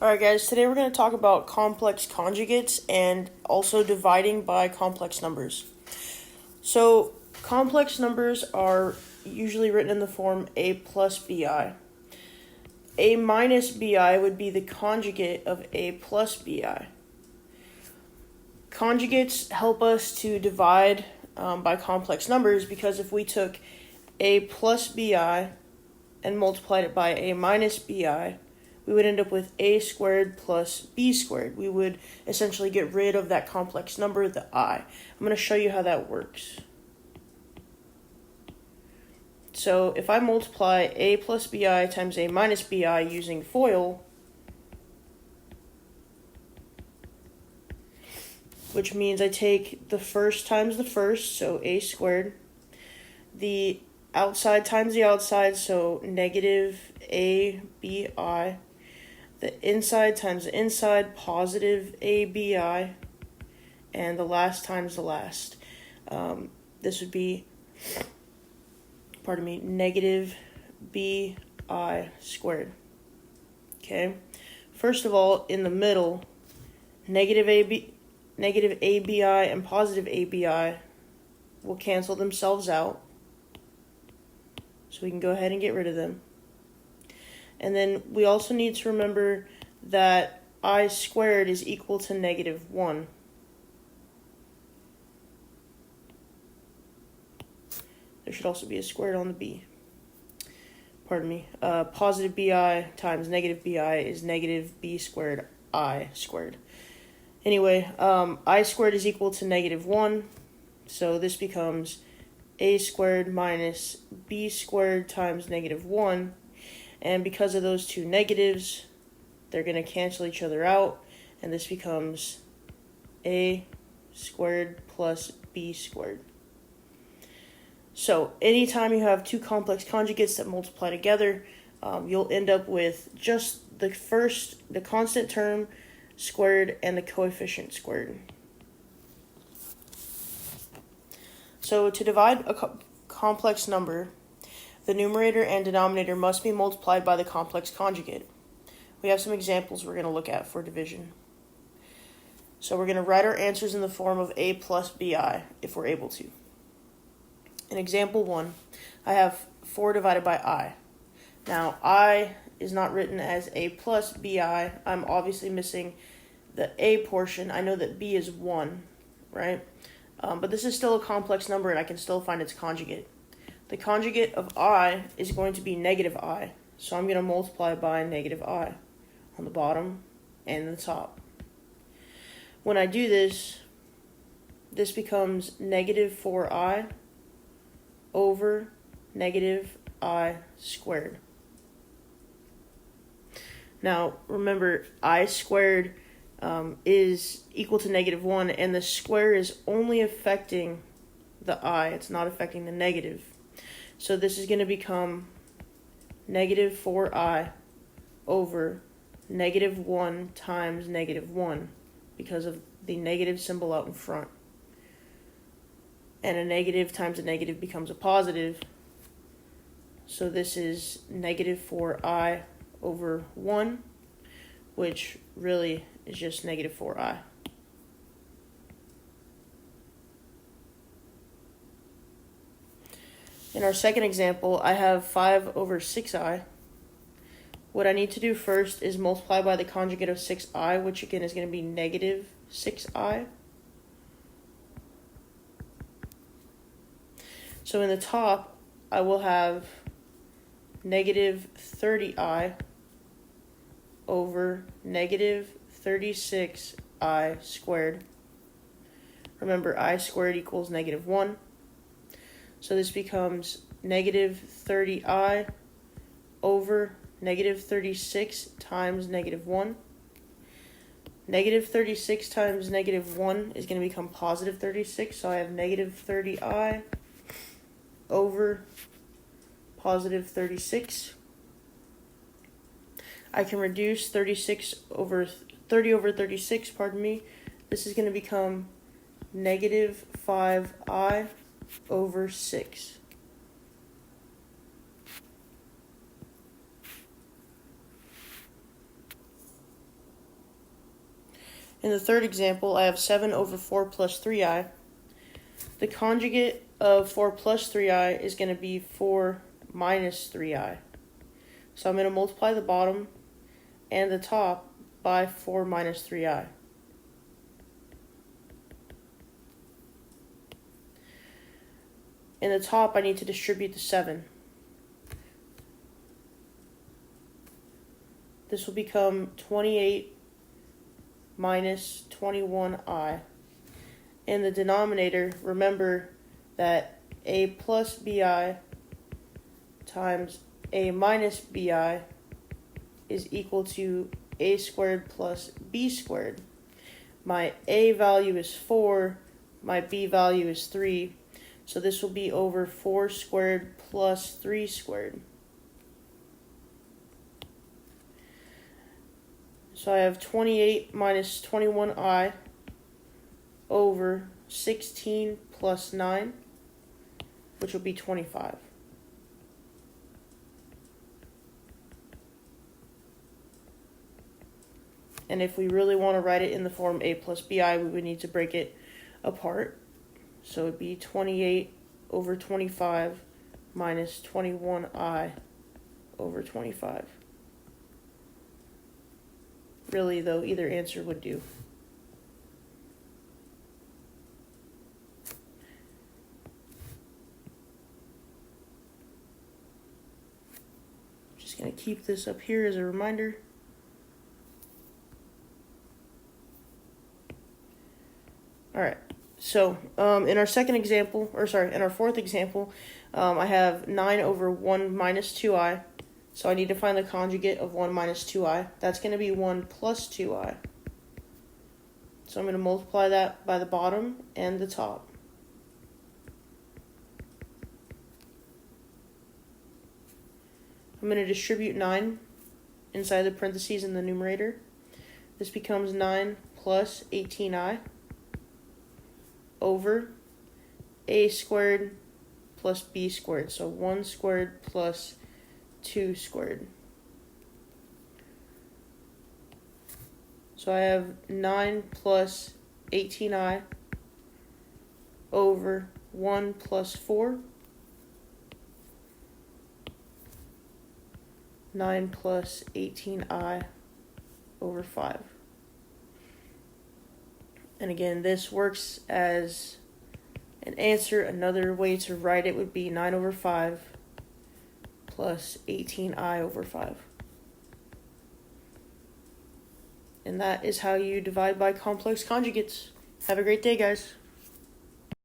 Alright guys, today we're going to talk about complex conjugates and also dividing by complex numbers. So, complex numbers are usually written in the form a plus bi. A minus bi would be the conjugate of a plus bi. Conjugates help us to divide by complex numbers because if we took a plus bi and multiplied it by a minus bi, we would end up with a squared plus b squared. We would essentially get rid of that complex number, the I. I'm going to show you how that works. So if I multiply a plus bi times a minus bi using FOIL, which means I take the first times the first, so a squared, the outside times the outside, so negative abi, the inside times the inside, positive abi, and the last times the last. This would be, negative bi squared. Okay? First of all, in the middle, negative abi and positive abi will cancel themselves out. So we can go ahead and get rid of them. And then we also need to remember that I squared is equal to negative 1. There should also be a squared on the b. Positive bi times negative bi is negative b squared I squared. Anyway, I squared is equal to negative 1. So this becomes a squared minus b squared times negative 1. And because of those two negatives, they're going to cancel each other out. And this becomes a squared plus b squared. So anytime you have two complex conjugates that multiply together, you'll end up with just the constant term squared and the coefficient squared. So to divide a complex number, the numerator and denominator must be multiplied by the complex conjugate. We have some examples we're going to look at for division. So we're going to write our answers in the form of a plus bi if we're able to. In example 1, I have 4 divided by I. Now, I is not written as a plus bi. I'm obviously missing the a portion. I know that b is 1, right? But this is still a complex number and I can still find its conjugate. The conjugate of I is going to be negative I, so I'm going to multiply by negative I on the bottom and the top. When I do this, this becomes negative 4i over negative I squared. Now, remember, I squared is equal to negative 1, and the square is only affecting the I. It's not affecting the negative. So this is going to become negative 4i over negative 1 times negative 1 because of the negative symbol out in front. And a negative times a negative becomes a positive. So this is negative 4i over 1, which really is just negative 4i. In our second example, I have 5 over 6i. What I need to do first is multiply by the conjugate of 6i, which again is going to be negative 6i. So in the top, I will have negative 30i over negative 36i squared. Remember, I squared equals negative 1. So this becomes negative 30i over negative 36 times negative 1. Negative 36 times negative 1 is going to become positive 36, so I have negative 30i over positive 36. I can reduce 30 over 36, This is going to become negative 5i over 6. In the third example, I have 7 over 4 plus 3i. The conjugate of 4 plus 3i is going to be 4 minus 3i. So I'm going to multiply the bottom and the top by 4 minus 3i. In the top, I need to distribute the 7. This will become 28 minus 21i. In the denominator, remember that a plus bi times a minus bi is equal to a squared plus b squared. My a value is 4, my b value is 3, so this will be over 4 squared plus 3 squared. So I have 28 minus 21i over 16 plus 9, which will be 25. And if we really want to write it in the form a plus bi, we would need to break it apart. So it would be 28 over 25 minus 21i over 25. Really, though, either answer would do. Just going to keep this up here as a reminder. Alright, so in our fourth example, I have 9 over 1 minus 2i. So I need to find the conjugate of 1 minus 2i. That's going to be 1 plus 2i. So I'm going to multiply that by the bottom and the top. I'm going to distribute 9 inside the parentheses in the numerator. This becomes 9 plus 18i over a squared plus b squared. So 1 squared plus 2 squared. So I have 9 plus 18i over 1 plus 4. 9 plus 18i over 5. And again, this works as an answer. Another way to write it would be 9 over 5 plus 18i over 5. And that is how you divide by complex conjugates. Have a great day, guys.